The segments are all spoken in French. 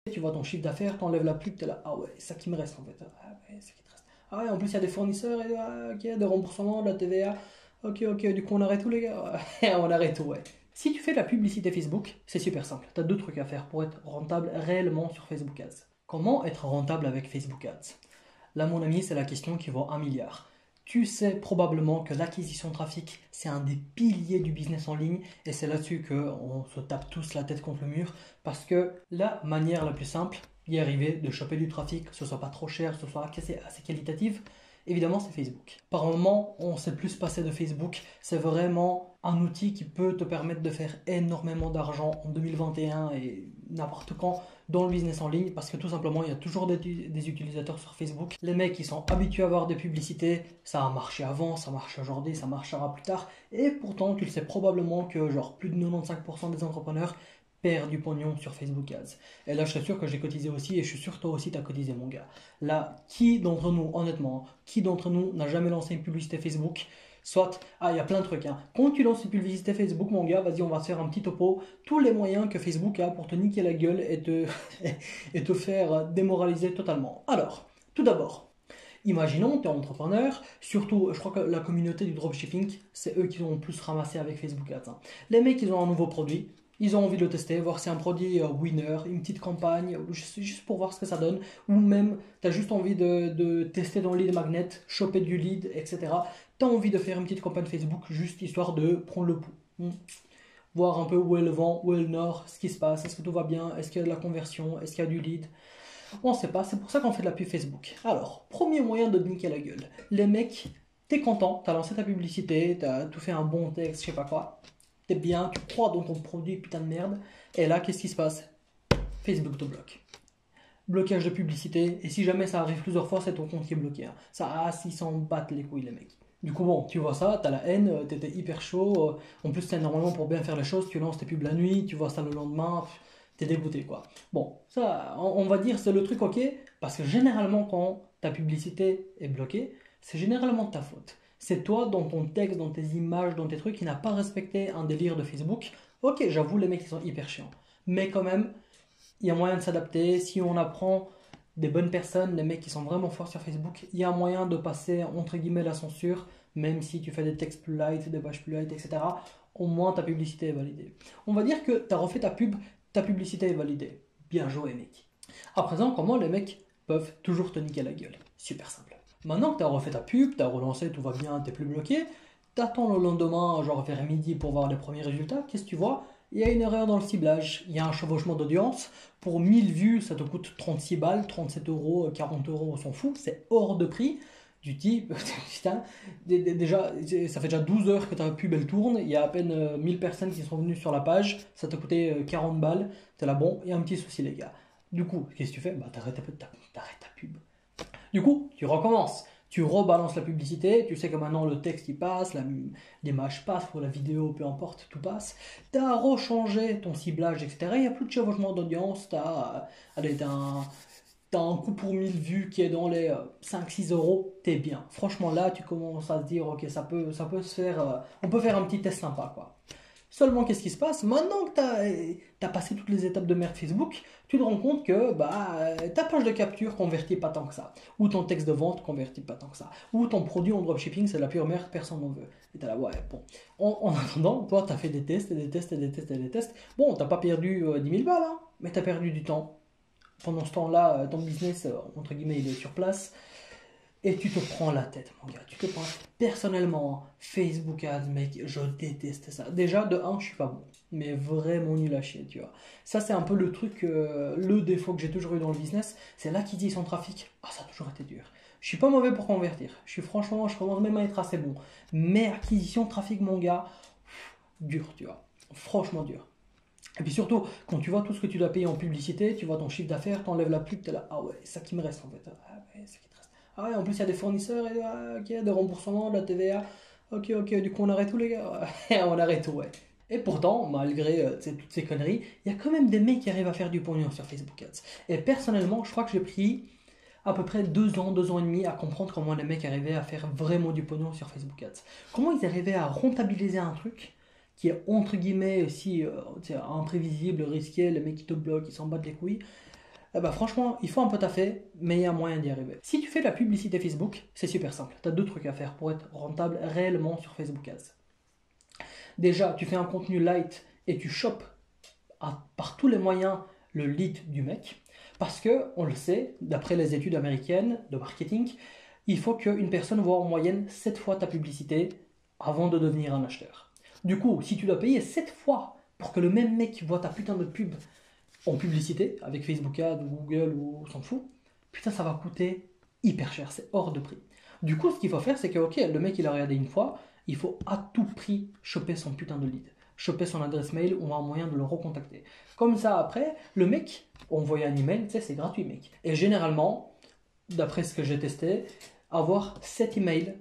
Tu vois ton chiffre d'affaires, t'enlèves la pub, t'es là, ah ouais, c'est ça qui me reste en fait. Ah ouais, c'est ça qui te reste. Ah ouais, en plus il y a des fournisseurs, et, ok, des remboursements, de la TVA. Ok, du coup on arrête tout les gars. On arrête tout, ouais. Si tu fais de la publicité Facebook, c'est super simple. Tu as deux trucs à faire pour être rentable réellement sur Facebook Ads. Comment être rentable avec Facebook Ads? Là, mon ami, c'est la question qui vaut un milliard. Tu sais probablement que l'acquisition de trafic, c'est un des piliers du business en ligne et c'est là-dessus qu'on se tape tous la tête contre le mur parce que la manière la plus simple d'y arriver, de choper du trafic, que ce soit pas trop cher, que ce soit assez qualitatif, évidemment, c'est Facebook. Par moment, on sait plus se passer de Facebook. C'est vraiment un outil qui peut te permettre de faire énormément d'argent en 2021 et n'importe quand dans le business en ligne parce que tout simplement, il y a toujours des utilisateurs sur Facebook. Les mecs qui sont habitués à voir des publicités, ça a marché avant, ça marche aujourd'hui, ça marchera plus tard. Et pourtant, tu le sais probablement que genre plus de 95% des entrepreneurs perdent du pognon sur Facebook Ads. Et là, je suis sûr que j'ai cotisé aussi et je suis sûr que toi aussi, tu as cotisé, mon gars. Là, qui d'entre nous, honnêtement, qui d'entre nous n'a jamais lancé une publicité Facebook? Soit, il y a plein de trucs, hein. Quand tu lances une publicité Facebook, mon gars, vas-y, on va se faire un petit topo. Tous les moyens que Facebook a pour te niquer la gueule et et te faire démoraliser totalement. Alors, tout d'abord, imaginons, tu es entrepreneur, surtout, je crois que la communauté du dropshipping, c'est eux qui ont le plus ramassé avec Facebook Ads, hein. Les mecs, ils ont un nouveau produit, ils ont envie de le tester, voir si c'est un produit winner, une petite campagne, juste pour voir ce que ça donne, ou même tu as juste envie de tester dans le lead magnet, choper du lead, etc. Tu as envie de faire une petite campagne Facebook juste histoire de prendre le pouls. Voir un peu où est le vent, où est le nord, ce qui se passe, est-ce que tout va bien, est-ce qu'il y a de la conversion, est-ce qu'il y a du lead. On ne sait pas, c'est pour ça qu'on fait de la pub Facebook. Alors, premier moyen de te niquer la gueule. Les mecs, t'es content, t'as lancé ta publicité, t'as tout fait un bon texte, je sais pas quoi. T'es bien, tu crois dans ton produit, putain de merde. Et là, qu'est-ce qui se passe? Facebook te bloque. Blocage de publicité, et si jamais ça arrive plusieurs fois, c'est ton compte qui est bloqué, hein. Ça, s'ils s'en battent les couilles, les mecs. Du coup, bon, tu vois ça, t'as la haine, t'étais hyper chaud. En plus, c'est normalement pour bien faire les choses, tu lances tes pubs la nuit, tu vois ça le lendemain, t'es dégoûté, quoi. Bon, ça, on va dire, c'est le truc ok, parce que généralement, quand ta publicité est bloquée, c'est généralement de ta faute. C'est toi, dans ton texte, dans tes images, dans tes trucs, qui n'a pas respecté un délire de Facebook. Ok, j'avoue, les mecs, ils sont hyper chiants. Mais quand même, il y a moyen de s'adapter. Si on apprend des bonnes personnes, des mecs qui sont vraiment forts sur Facebook, il y a un moyen de passer entre guillemets la censure, même si tu fais des textes plus light, des pages plus light, etc. Au moins ta publicité est validée. On va dire que tu as refait ta pub, ta publicité est validée. Bien joué, mec. À présent, comment les mecs peuvent toujours te niquer la gueule? Super simple. Maintenant que tu as refait ta pub, tu as relancé, tout va bien, t'es plus bloqué, t'attends le lendemain, genre vers midi pour voir les premiers résultats, qu'est-ce que tu vois? Il y a une erreur dans le ciblage, il y a un chevauchement d'audience. Pour 1000 vues, ça te coûte 36 balles, 37 euros, 40 euros, on s'en fout, c'est hors de prix. Du type, putain, déjà, ça fait déjà 12 heures que ta pub elle tourne, il y a à peine 1000 personnes qui sont venues sur la page, ça t'a coûté 40 balles, t'es là, bon, il y a un petit souci, les gars. Du coup, qu'est-ce que tu fais? Bah, t'arrêtes ta pub. Du coup, tu recommences. Tu rebalances la publicité, tu sais que maintenant le texte il passe, l'image passe, pour la vidéo, peu importe, tout passe. Tu as rechangé ton ciblage, etc. Il n'y a plus de chevauchement d'audience, t'as un coût pour 1000 vues qui est dans les 5-6 euros, t'es bien. Franchement là, tu commences à se dire, ok, ça peut se faire, on peut faire un petit test sympa, quoi. Seulement, qu'est-ce qui se passe? Maintenant que tu as passé toutes les étapes de merde Facebook, tu te rends compte que ta page de capture convertit pas tant que ça. Ou ton texte de vente convertit pas tant que ça. Ou ton produit en dropshipping, c'est la pure merde, personne n'en veut. Et t'es là, ouais, bon. En attendant, toi, tu as fait des tests, et des tests, et des tests, et des tests. Bon, t'as pas perdu 10 000 balles, hein, mais tu as perdu du temps. Pendant ce temps-là, ton business, entre guillemets, il est sur place. Et tu te prends la tête, mon gars. Tu te prends. Personnellement, Facebook Ads, mec, je déteste ça. Déjà, de un, je suis pas bon. Mais vraiment nul à chier, tu vois. Ça, c'est un peu le truc, le défaut que j'ai toujours eu dans le business. C'est l'acquisition de trafic. Ah, ça a toujours été dur. Je suis pas mauvais pour convertir. Franchement, je commence même à être assez bon. Mais acquisition de trafic, mon gars, dur, tu vois. Franchement dur. Et puis surtout, quand tu vois tout ce que tu dois payer en publicité, tu vois ton chiffre d'affaires, t'enlèves la pub, t'es là, ah ouais, c'est ça qui me reste en fait. Ah ouais, c'est ça qui te reste. Ah ouais, en plus il y a des fournisseurs, et, ok, des remboursements, de la TVA. Ok, du coup on arrête tout les gars. On arrête tout, ouais. Et pourtant, malgré toutes ces conneries, il y a quand même des mecs qui arrivent à faire du pognon sur Facebook Ads. Et personnellement, je crois que j'ai pris à peu près 2 ans et demi à comprendre comment les mecs arrivaient à faire vraiment du pognon sur Facebook Ads. Comment ils arrivaient à rentabiliser un truc qui est entre guillemets aussi imprévisible, risqué, les mecs qui te bloquent, ils s'en battent les couilles. eh ben, franchement, il faut un peu taffer, mais il y a moyen d'y arriver. Si tu fais de la publicité Facebook, c'est super simple. Tu as deux trucs à faire pour être rentable réellement sur Facebook Ads. Déjà, tu fais un contenu light et tu chopes par tous les moyens le lead du mec. Parce que, on le sait, d'après les études américaines de marketing, il faut qu'une personne voit en moyenne 7 fois ta publicité avant de devenir un acheteur. Du coup, si tu dois payer 7 fois pour que le même mec voit ta putain de pub en publicité, avec Facebook Ads ou Google ou on s'en fout, putain, ça va coûter hyper cher, c'est hors de prix. Du coup, ce qu'il faut faire, c'est que, ok, le mec il a regardé une fois, il faut à tout prix choper son putain de lead, choper son adresse mail ou un moyen de le recontacter. Comme ça, après, le mec, envoyer un email, tu sais, c'est gratuit, mec. Et généralement, d'après ce que j'ai testé, avoir 7 emails,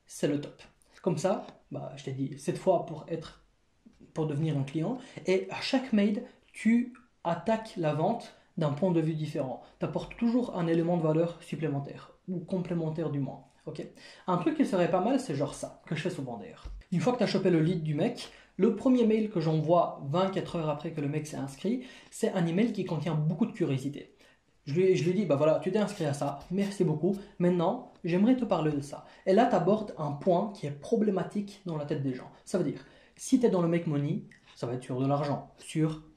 c'est le top. Comme ça, bah, je t'ai dit, 7 fois pour devenir un client, et à chaque mail, tu attaques la vente d'un point de vue différent. Tu apportes toujours un élément de valeur supplémentaire, ou complémentaire du moins. Okay. Un truc qui serait pas mal, c'est genre ça, que je fais souvent d'ailleurs. Une fois que tu as chopé le lead du mec, le premier mail que j'envoie 24 heures après que le mec s'est inscrit, c'est un email qui contient beaucoup de curiosité. Je lui dis, bah voilà, tu t'es inscrit à ça, merci beaucoup. Maintenant, j'aimerais te parler de ça. Et là, tu abordes un point qui est problématique dans la tête des gens. Ça veut dire, si tu es dans le make money, ça va être sur de l'argent,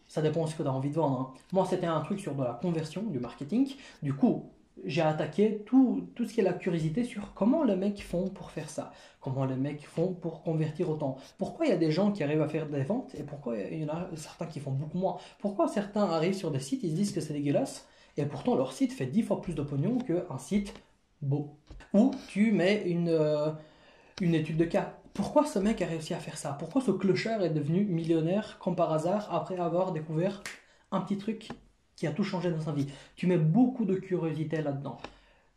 ça dépend de ce que tu as envie de vendre. Hein. Moi, c'était un truc sur de la conversion, du marketing. Du coup, j'ai attaqué tout ce qui est la curiosité sur comment les mecs font pour faire ça, comment les mecs font pour convertir autant. Pourquoi il y a des gens qui arrivent à faire des ventes et pourquoi il y en a certains qui font beaucoup moins. Pourquoi certains arrivent sur des sites, ils se disent que c'est dégueulasse et pourtant leur site fait 10 fois plus de pognon qu'un site beau. Ou tu mets une étude de cas. Pourquoi ce mec a réussi à faire ça? Pourquoi ce clochard est devenu millionnaire comme par hasard après avoir découvert un petit truc qui a tout changé dans sa vie? Tu mets beaucoup de curiosité là-dedans.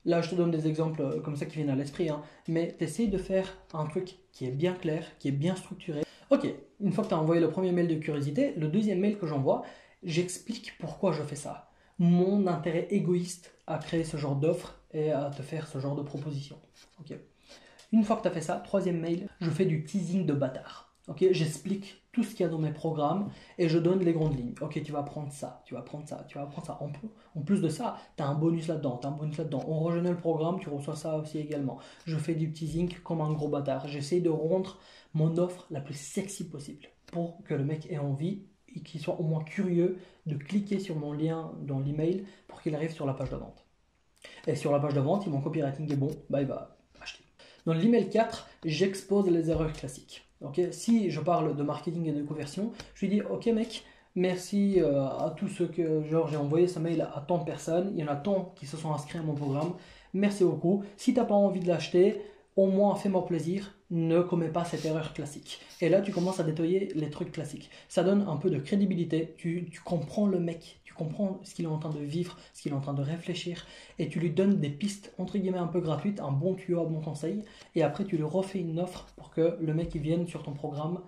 Là, je te donne des exemples comme ça qui viennent à l'esprit, hein, mais tu essaies de faire un truc qui est bien clair, qui est bien structuré. Ok, une fois que tu as envoyé le premier mail de curiosité, le deuxième mail que j'envoie, j'explique pourquoi je fais ça. Mon intérêt égoïste à créer ce genre d'offre et à te faire ce genre de proposition. Ok. Une fois que tu as fait ça, troisième mail, je fais du teasing de bâtard. Okay, j'explique tout ce qu'il y a dans mes programmes et je donne les grandes lignes. Ok, tu vas prendre ça, tu vas prendre ça, tu vas prendre ça. En plus de ça, tu as un bonus là-dedans, tu as un bonus là-dedans. On rejoint le programme, tu reçois ça aussi également. Je fais du teasing comme un gros bâtard. J'essaie de rendre mon offre la plus sexy possible pour que le mec ait envie et qu'il soit au moins curieux de cliquer sur mon lien dans l'email pour qu'il arrive sur la page de vente. Et sur la page de vente, si mon copywriting est bon, bah il va acheter. Dans l'email 4, j'expose les erreurs classiques. Okay, si je parle de marketing et de conversion, je lui dis ok mec, merci à tous ceux que j'ai envoyé ce mail à tant de personnes, il y en a tant qui se sont inscrits à mon programme, merci beaucoup. Si tu n'as pas envie de l'acheter, au moins fais-moi plaisir, ne commets pas cette erreur classique. Et là tu commences à détailler les trucs classiques. Ça donne un peu de crédibilité, tu comprends le mec, tu comprends ce qu'il est en train de vivre, ce qu'il est en train de réfléchir, et tu lui donnes des pistes entre guillemets un peu gratuites, un bon tuyau, un bon conseil, et après tu lui refais une offre pour que le mec il vienne sur ton programme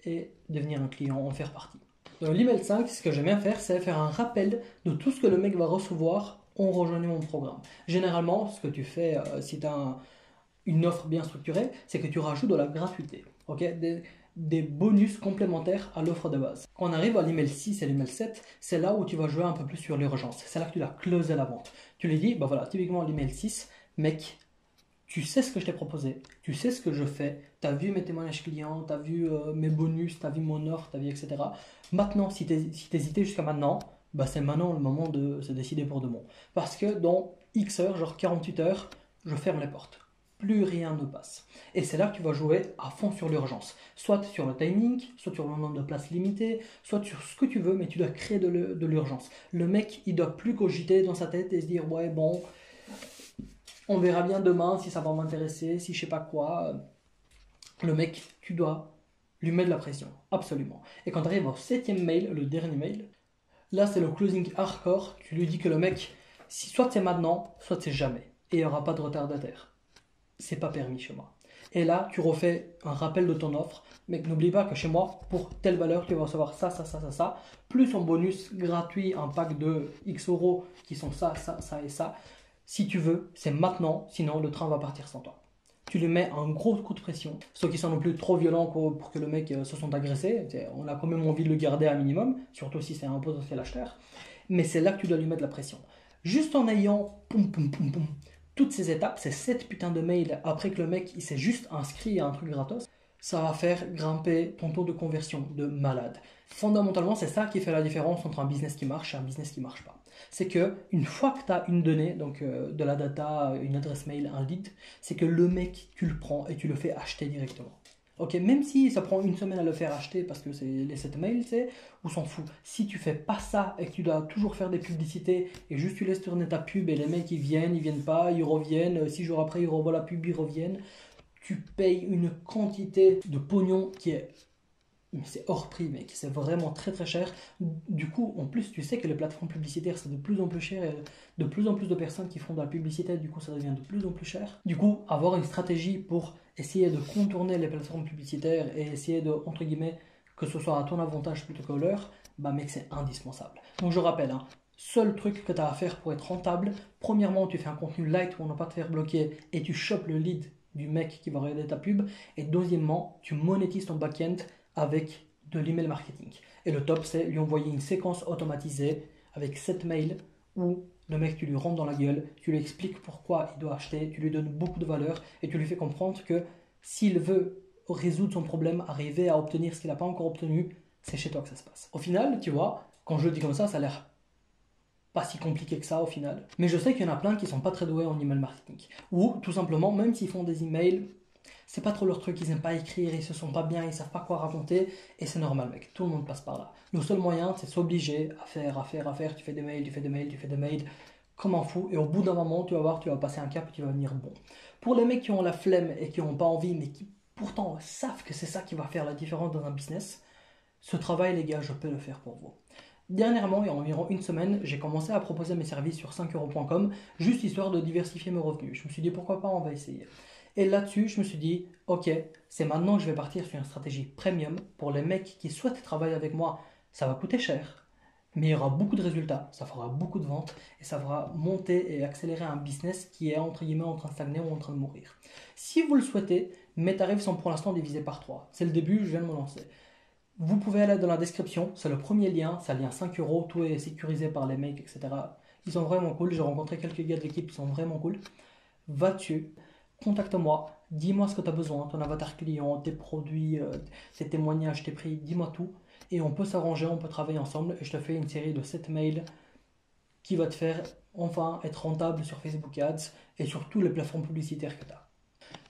et devenir un client, en faire partie. Dans l'email 5, ce que j'aime bien faire, c'est faire un rappel de tout ce que le mec va recevoir en rejoignant mon programme. Généralement, ce que tu fais si tu as une offre bien structurée, c'est que tu rajoutes de la gratuité, okay, des bonus complémentaires à l'offre de base. Quand on arrive à l'email 6 et l'email 7, c'est là où tu vas jouer un peu plus sur l'urgence. C'est là que tu dois closer la vente. Tu lui dis, bah voilà, typiquement l'email 6, mec, tu sais ce que je t'ai proposé, tu sais ce que je fais, tu as vu mes témoignages clients, tu as vu mes bonus, tu as vu mon offre, tu as vu etc. Maintenant, si tu hésitais jusqu'à maintenant, bah c'est maintenant le moment de se décider pour de bon. Parce que dans X heures, genre 48 heures, je ferme les portes. Plus rien ne passe. Et c'est là que tu vas jouer à fond sur l'urgence. Soit sur le timing, soit sur le nombre de places limitées, soit sur ce que tu veux, mais tu dois créer de l'urgence. Le mec, il doit plus cogiter dans sa tête et se dire, ouais, bon, on verra bien demain si ça va m'intéresser, si je sais pas quoi. Le mec, tu dois lui mettre de la pression, absolument. Et quand tu arrives au 7e mail, le dernier mail, là c'est le closing hardcore, tu lui dis que le mec, soit c'est maintenant, soit c'est jamais. Et il n'y aura pas de retardataire. C'est pas permis chez moi. Et là, tu refais un rappel de ton offre. Mais n'oublie pas que chez moi, pour telle valeur, tu vas recevoir ça, ça, ça, ça, ça. Plus en bonus gratuit, un pack de X euros qui sont ça, ça, ça et ça. Si tu veux, c'est maintenant, sinon le train va partir sans toi. Tu lui mets un gros coup de pression. Ceux qui sont non plus trop violents pour que le mec se sente agressé. On a quand même envie de le garder à minimum, surtout si c'est un potentiel acheteur. Mais c'est là que tu dois lui mettre la pression. Juste en ayant toutes ces étapes, ces 7 putains de mails après que le mec il s'est juste inscrit à un truc gratos, ça va faire grimper ton taux de conversion de malade. Fondamentalement, c'est ça qui fait la différence entre un business qui marche et un business qui marche pas. C'est que une fois que tu as une donnée, donc de la data, une adresse mail, un lead, c'est que le mec, tu le prends et tu le fais acheter directement. Ok, même si ça prend une semaine à le faire acheter parce que c'est les 7 mails, on s'en fout. Si tu fais pas ça et que tu dois toujours faire des publicités et juste tu laisses tourner ta pub et les mecs ils viennent pas, ils reviennent, 6 jours après ils revoient la pub, ils reviennent, tu payes une quantité de pognon qui est... C'est hors prix, mec, c'est vraiment très très cher. Du coup, en plus, tu sais que les plateformes publicitaires, c'est de plus en plus cher et de plus en plus de personnes qui font de la publicité, du coup, ça devient de plus en plus cher. Du coup, avoir une stratégie pour essayer de contourner les plateformes publicitaires et essayer de, entre guillemets, que ce soit à ton avantage plutôt que leur, bah mec, c'est indispensable. Donc je rappelle, seul truc que tu as à faire pour être rentable, premièrement, tu fais un contenu light pour ne pas te faire bloquer et tu chopes le lead du mec qui va regarder ta pub. Et deuxièmement, tu monétises ton back-end avec de l'email marketing. Et le top, c'est lui envoyer une séquence automatisée avec 7 mails où le mec, tu lui rentres dans la gueule, tu lui expliques pourquoi il doit acheter, tu lui donnes beaucoup de valeur et tu lui fais comprendre que s'il veut résoudre son problème, arriver à obtenir ce qu'il n'a pas encore obtenu, c'est chez toi que ça se passe. Au final, tu vois, quand je le dis comme ça a l'air pas si compliqué que ça au final. Mais je sais qu'il y en a plein qui sont pas très doués en email marketing. Ou tout simplement, même s'ils font des emails, c'est pas trop leur truc, ils n'aiment pas écrire, ils se sentent pas bien, ils savent pas quoi raconter, et c'est normal mec, tout le monde passe par là. Le seul moyen, c'est s'obliger à faire, tu fais des mails, comme un fou, et au bout d'un moment, tu vas voir, tu vas passer un cap et tu vas venir bon. Pour les mecs qui ont la flemme et qui n'ont pas envie, mais qui pourtant savent que c'est ça qui va faire la différence dans un business, ce travail les gars, je peux le faire pour vous. Dernièrement, il y a environ une semaine, j'ai commencé à proposer mes services sur 5euros.com, juste histoire de diversifier mes revenus. Je me suis dit pourquoi pas, on va essayer. Et là-dessus, je me suis dit, ok, c'est maintenant que je vais partir sur une stratégie premium pour les mecs qui souhaitent travailler avec moi. Ça va coûter cher, mais il y aura beaucoup de résultats, ça fera beaucoup de ventes et ça fera monter et accélérer un business qui est entre guillemets en train de stagner ou en train de mourir. Si vous le souhaitez, mes tarifs sont pour l'instant divisés par 3. C'est le début, je viens de me lancer. Vous pouvez aller dans la description, c'est le premier lien, c'est un lien 5 euros, tout est sécurisé par les mecs, etc. Ils sont vraiment cool, j'ai rencontré quelques gars de l'équipe qui sont vraiment cool. Va dessus. Contacte-moi, dis-moi ce que tu as besoin, ton avatar client, tes produits, tes témoignages, tes prix, dis-moi tout. Et on peut s'arranger, on peut travailler ensemble et je te fais une série de 7 mails qui va te faire enfin être rentable sur Facebook Ads et sur toutes les plateformes publicitaires que tu as.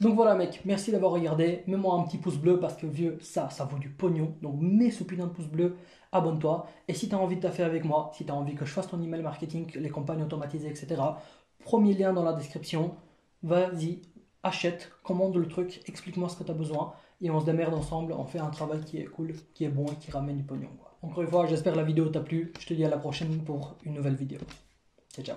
Donc voilà mec, merci d'avoir regardé, mets-moi un petit pouce bleu parce que vieux, ça vaut du pognon. Donc mets ce putain de pouce bleu, abonne-toi. Et si tu as envie de taffer avec moi, si tu as envie que je fasse ton email marketing, les campagnes automatisées, etc., premier lien dans la description, vas-y. Achète, commande le truc, explique-moi ce que tu as besoin et on se démerde ensemble, on fait un travail qui est cool, qui est bon et qui ramène du pognon. Encore une fois, j'espère que la vidéo t'a plu. Je te dis à la prochaine pour une nouvelle vidéo. Ciao, ciao.